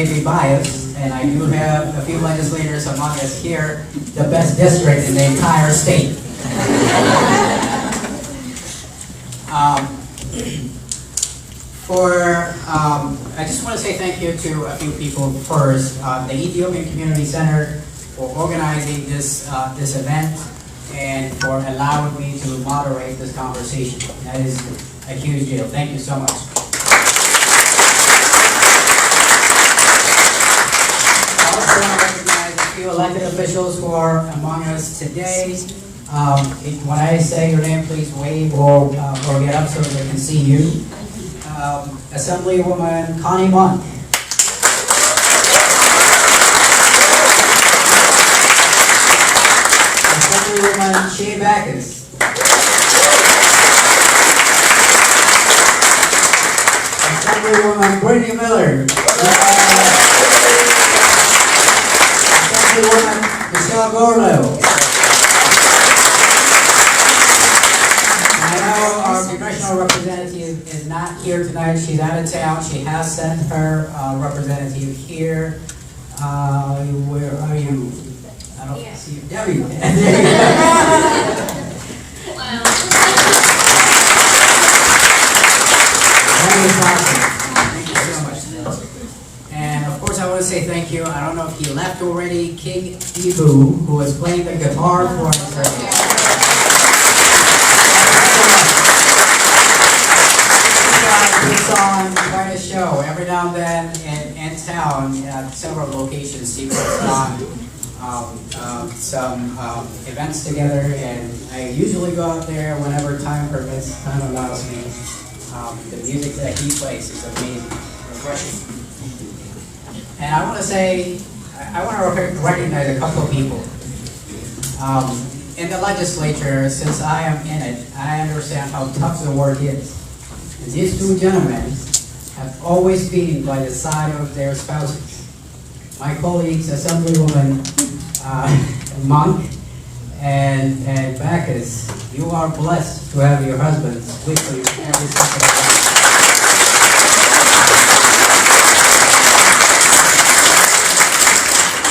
may be biased, and I do have a few legislators among us here, the best district in the entire state. I just want to say thank you to a few people first. The Ethiopian Community Center for organizing this event and for allowing me to moderate this conversation. That is a huge deal. Thank you so much. I also want to recognize a few elected officials who are among us today. When I say your name, please wave or get up so they can see you. Assemblywoman Connie Monk. Assemblywoman Shea Backus. Assemblywoman Brittany Miller. Assemblywoman Michelle Gorlo. I know our congressional representative is not here tonight. She's out of town. She has sent her representative here. Where are you? I don't see you. Debbie. Thank you so much. And of course I want to say thank you. I don't know if he left already. King Ibu, who was playing the guitar for us. Puts on quite a show. Every now and then in town, at several locations, he puts on some events together, and I usually go out there whenever time permits, time allows me. The music that he plays is amazing, refreshing. And I want to say, I want to recognize a couple of people. In the legislature, since I am in it, I understand how tough the work is. And these two gentlemen have always been by the side of their spouses. My colleagues, Assemblywoman Monk and Backus, you are blessed to have your husbands with you every step of the way.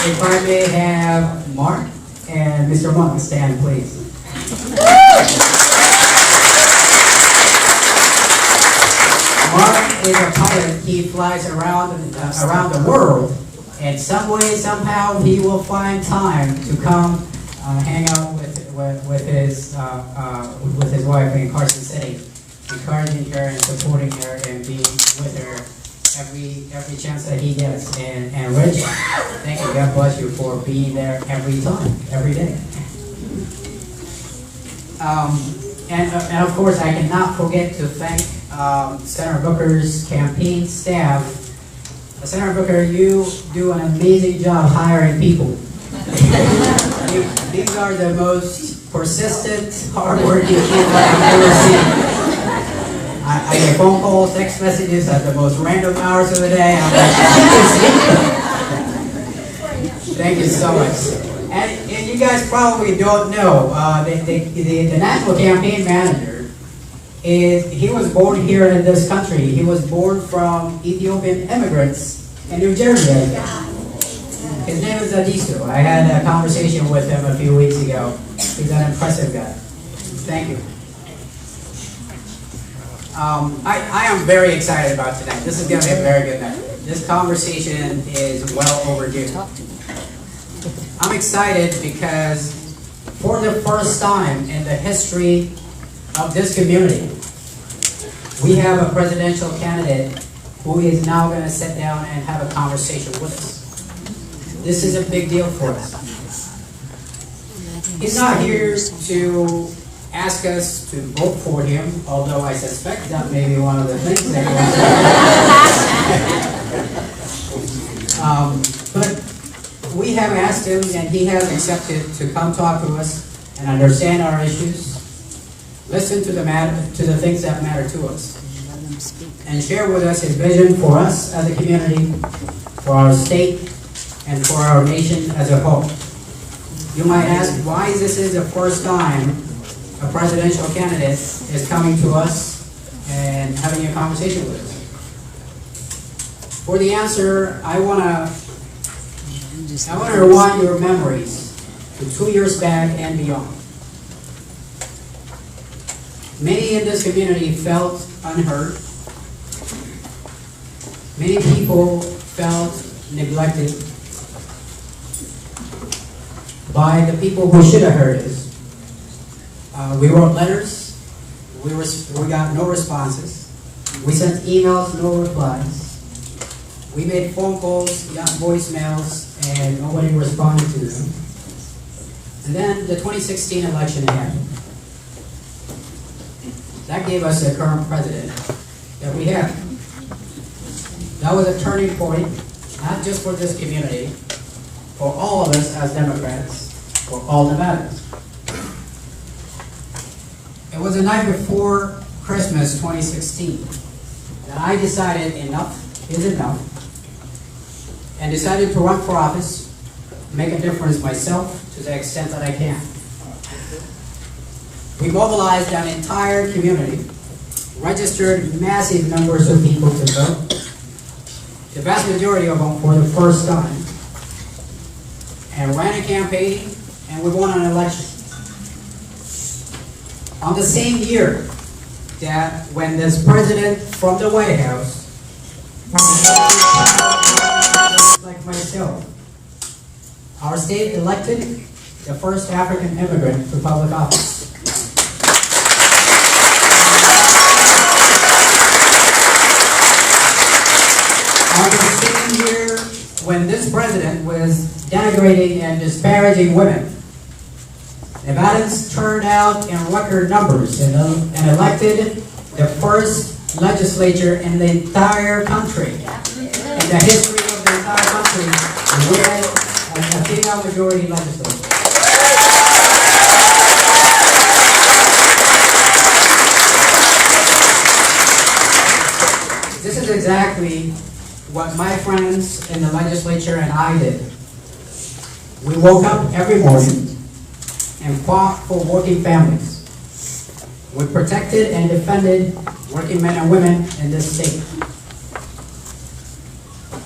If I may have Mark and Mr. Monk stand, please. Mark is a pilot. He flies around the world, and some way, somehow, he will find time to come hang out with his wife in Carson City, encouraging her and supporting her and being with her every chance that he gets. And Rich, thank you. God bless you for being there every time, every day. And of course, I cannot forget to thank Senator Booker's campaign staff. Senator Booker, you do an amazing job hiring people. These are the most persistent, hard-working people I've ever seen. I get phone calls, text messages at the most random hours of the day. I'm like, thank you so much. And you guys probably don't know, the national campaign manager, he was born here in this country. He was born from Ethiopian immigrants in New Jersey. His name is Adisto. I had a conversation with him a few weeks ago. He's an impressive guy. Thank you. I am very excited about tonight. This is going to be a very good night. This conversation is well overdue. I'm excited because for the first time in the history of this community, we have a presidential candidate who is now going to sit down and have a conversation with us. This is a big deal for us. He's not here to ask us to vote for him, although I suspect that may be one of the things that he wants to do. But we have asked him, and he has accepted to come talk to us and understand our issues, listen to the things that matter to us, and share with us his vision for us as a community, for our state, and for our nation as a whole. You might ask why this is the first time a presidential candidate is coming to us and having a conversation with us. For the answer, I wanna rewind your memories to 2 years back and beyond. Many in this community felt unheard. Many people felt neglected by the people who should have heard us. We wrote letters, we got no responses. We sent emails, no replies. We made phone calls, got voicemails, and nobody responded to them. And then the 2016 election happened. That gave us the current president that we have. That was a turning point, not just for this community, for all of us as Democrats, for all Nevadans. It was the night before Christmas 2016 that I decided enough is enough and decided to run for office, make a difference myself to the extent that I can. We mobilized an entire community, registered massive numbers of people to vote, the vast majority of them for the first time, and ran a campaign, and we won an election. On the same year that when this president from the White House, like myself, our state elected the first African immigrant to public office. On the same year when this president was denigrating and disparaging women, Nevadans turned out in record numbers and elected the first legislature in the entire country. In the history of the entire country, we had a female majority legislature. This is exactly what my friends in the legislature and I did. We woke up every morning and fought for working families. We protected and defended working men and women in this state.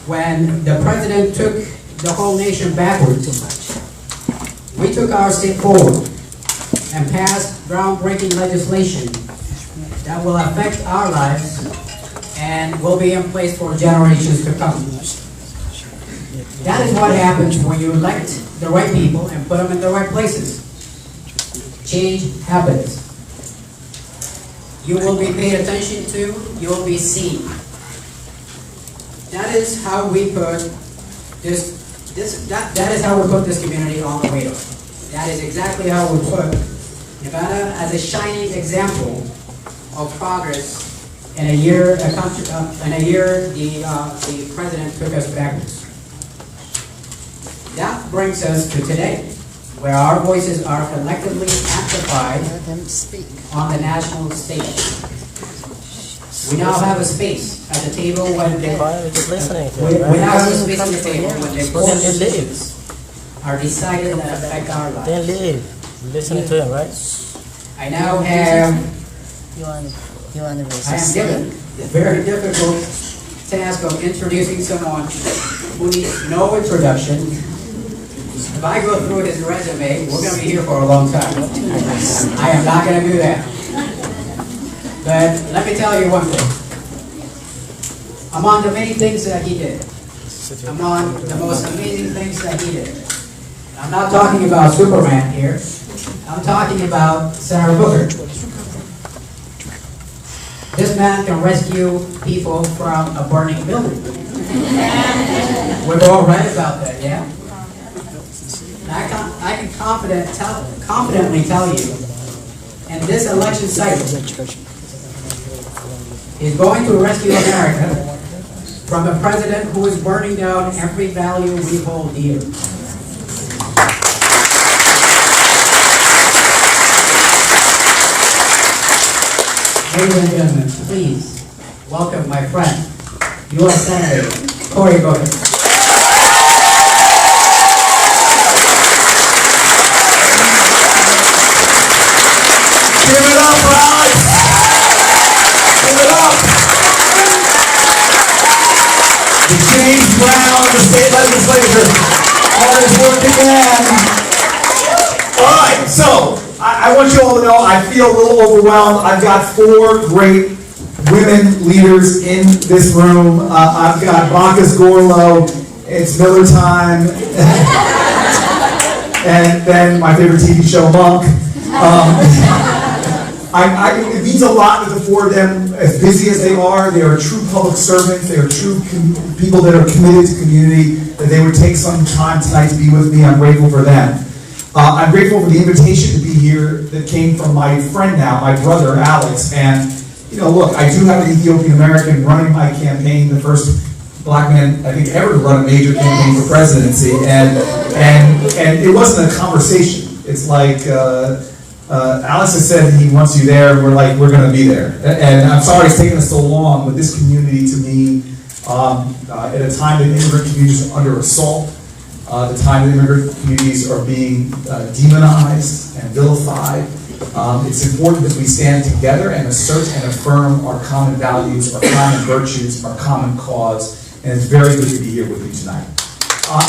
When the president took the whole nation backwards, we took our state forward and passed groundbreaking legislation that will affect our lives and will be in place for generations to come. That is what happens when you elect the right people and put them in the right places. Change happens. You will be paid attention to, you will be seen. That is how we put that is how we put this community on the radar. That is exactly how we put Nevada as a shining example of progress in a year the president took us backwards. That brings us to today, where our voices are collectively amplified on the national stage. We now have a space at the table when they now have a space at the table when the policies are decided that affect our lives. Then leave. Listening to him, right? I now have You want to I am given the very difficult task of introducing someone who needs no introduction. If I go through his resume, we're going to be here for a long time. I am not going to do that. But let me tell you one thing. Among the many things that he did, among the most amazing things that he did, I'm not talking about Superman here. I'm talking about Senator Booker. This man can rescue people from a burning building. We've all read about that, yeah? I can confidently tell you, in this election cycle, he's going to rescue America from a president who is burning down every value we hold dear. Ladies and gentlemen, please welcome my friend, U.S. Senator Cory Booker. Give it up, Alex! Give it up! hard work again. All right, so I want you all to know I feel a little overwhelmed. I've got 4 great women leaders in this room. I've got Bacchus Gorlow, it's Miller time, and then my favorite TV show, Monk. It means a lot that the 4 of them, as busy as they are true public servants, they are true people that are committed to community, that they would take some time tonight to be with me. I'm grateful for them. I'm grateful for the invitation to be here that came from my friend now, my brother, Alex. And, you know, look, I do have an Ethiopian American running my campaign, the first black man, I think, ever to run a major campaign for presidency. And it wasn't a conversation. It's like, Alex has said he wants you there, and we're going to be there. And I'm sorry it's taken us so long, but this community to me, at a time that immigrant communities are under assault, the time that immigrant communities are being demonized and vilified, it's important that we stand together and assert and affirm our common values, our common virtues, our common cause, and it's very good to be here with you tonight. I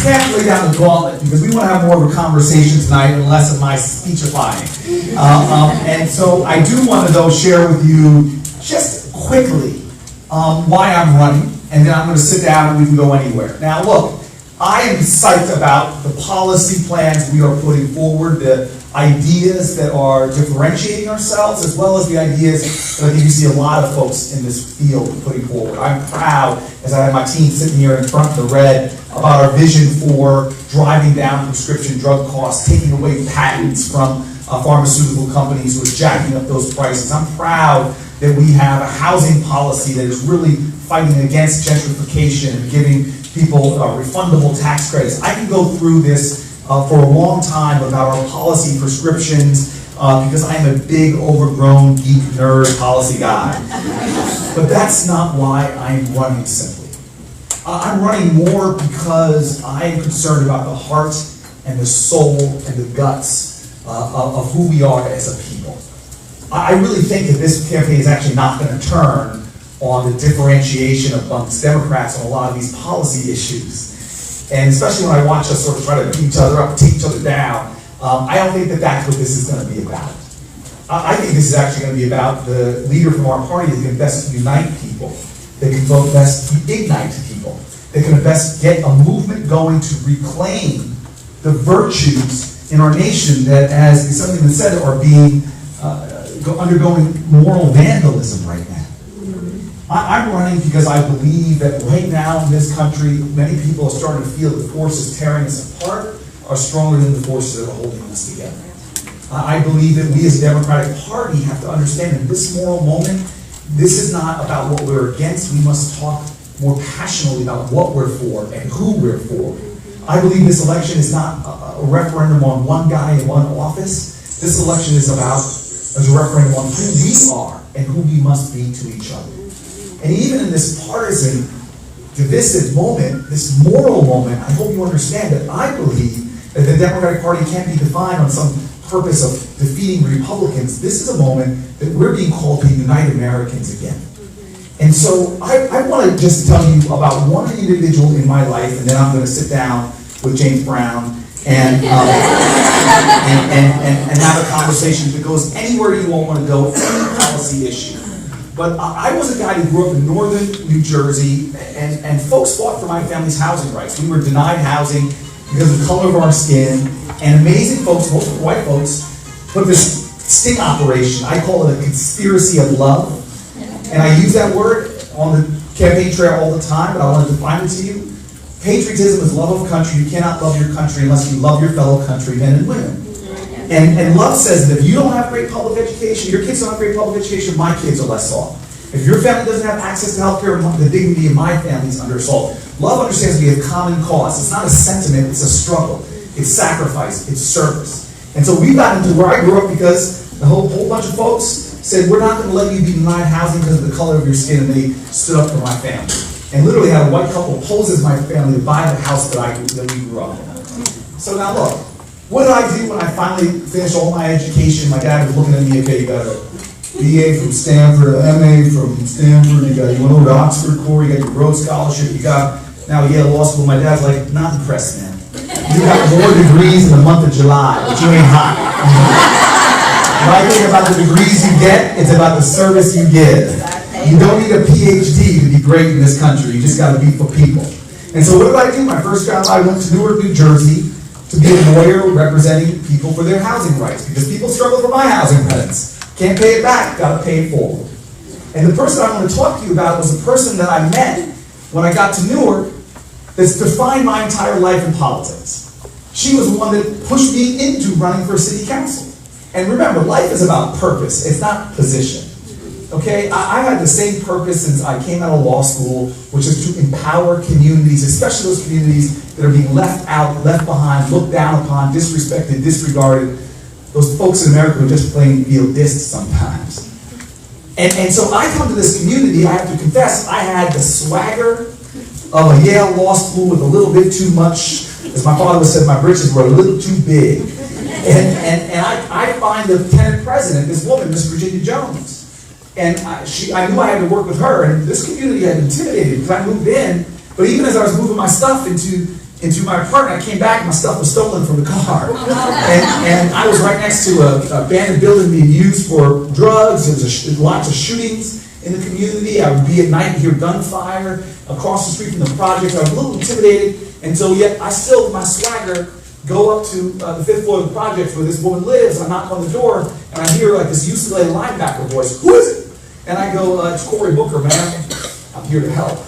can't lay down the gauntlet because we want to have more of a conversation tonight and less of my speechifying. And so I do want to, though, share with you just quickly why I'm running, and then I'm going to sit down and we can go anywhere. Now, look, I am psyched about the policy plans we are putting forward, the ideas that are differentiating ourselves, as well as the ideas that I think you see a lot of folks in this field putting forward. I'm proud, as I have my team sitting here in front of the red, about our vision for driving down prescription drug costs, taking away patents from pharmaceutical companies who are jacking up those prices. I'm proud that we have a housing policy that is really fighting against gentrification and giving people refundable tax credits. I can go through this for a long time about our policy prescriptions because I am a big, overgrown, geek, nerd policy guy. But that's not why I'm running simply. I'm running more because I am concerned about the heart and the soul and the guts of who we are as a people. I really think that this campaign is actually not going to turn on the differentiation amongst Democrats on a lot of these policy issues. And especially when I watch us sort of try to beat each other up, take each other down, I don't think that that's what this is going to be about. I think this is actually going to be about the leader from our party that can best unite people, that can vote best ignite people, that can best get a movement going to reclaim the virtues in our nation that, as something that said, are being undergoing moral vandalism right now. I'm running because I believe that right now in this country, many people are starting to feel the forces tearing us apart are stronger than the forces that are holding us together. I believe that we as a Democratic Party have to understand in this moral moment, this is not about what we're against. We must talk more passionately about what we're for and who we're for. I believe this election is not a referendum on one guy in one office. This election is a referendum on who we are and who we must be to each other. And even in this partisan, divisive moment, this moral moment, I hope you understand that I believe that the Democratic Party can't be defined on some purpose of defeating Republicans. This is a moment that we're being called to unite Americans again. And so I want to just tell you about one individual in my life, and then I'm going to sit down with James Brown and have a conversation that goes anywhere you all want to go, any policy issue. But I was a guy who grew up in northern New Jersey, and folks fought for my family's housing rights. We were denied housing because of the color of our skin, and amazing folks, mostly white folks, put this sting operation, I call it a conspiracy of love, and I use that word on the campaign trail all the time, but I want to define it to you. Patriotism is love of country. You cannot love your country unless you love your fellow countrymen and women. And love says that if you don't have great public education, your kids don't have great public education, my kids are less off. If your family doesn't have access to health care, the dignity of my family is under assault. Love understands we have common cause. It's not a sentiment, it's a struggle. It's sacrifice, it's service. And so we got into where I grew up because a whole bunch of folks said, we're not going to let you be denied housing because of the color of your skin, and they stood up for my family. And literally had a white couple pose as my family to buy the house that we grew up in. So now look, what did I do when I finally finished all my education? My dad was looking at me, okay, you gotta BA from Stanford, MA from Stanford, you went over to Oxford Core, you got your Rhodes Scholarship, you got now Yale Law School. My dad's like, not impressed, man. You got more degrees in the month of July, but you ain't hot. My thing about the degrees you get, it's about the service you give. You don't need a PhD to be great in this country, you just gotta be for people. And so what did I do? My first job, I went to Newark, New Jersey, to be a lawyer representing people for their housing rights, because people struggle for my housing credits. Can't pay it back, gotta pay it forward. And the person I want to talk to you about was a person that I met when I got to Newark that's defined my entire life in politics. She was the one that pushed me into running for city council. And remember, life is about purpose, it's not position. Okay, I've had the same purpose since I came out of law school, which is to empower communities, especially those communities that are being left out, left behind, looked down upon, disrespected, disregarded. Those folks in America who just plain feel dissed sometimes. And so I come to this community, I have to confess, I had the swagger of a Yale Law School with a little bit too much, as my father would say, my britches were a little too big. And I find the lieutenant president, this woman, Miss Virginia Jones. And I knew I had to work with her, and this community had intimidated because I moved in, but even as I was moving my stuff into my apartment, I came back and my stuff was stolen from the car. And I was right next to an abandoned building being used for drugs. There was lots of shootings in the community. I would be at night and hear gunfire across the street from the project. I was a little intimidated, and so yet I still, with my swagger, go up to the 5th floor of the project where this woman lives. I knock on the door, and I hear like this UCLA linebacker voice, "Who is it?" And I go, "It's Cory Booker, man. I'm here to help."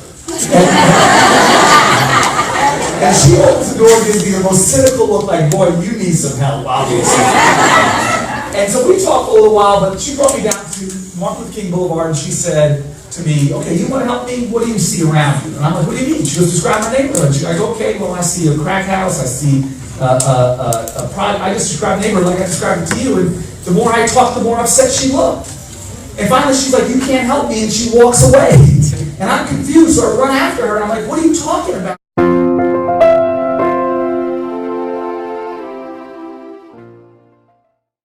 And she opens the door and gives me the most cynical look like, "Boy, you need some help, obviously." And so we talked a little while, but she brought me down to Martin Luther King Boulevard, and she said to me, "Okay, you want to help me? What do you see around you?" And I'm like, "What do you mean?" She goes, "Describe my neighborhood." I go, "Okay, well, I see a crack house, I see I just described the neighborhood like I described it to you." And the more I talked, the more upset she looked. And finally she's like, "You can't help me," and she walks away. And I'm confused, so I run after her, and I'm like, "What are you talking about?"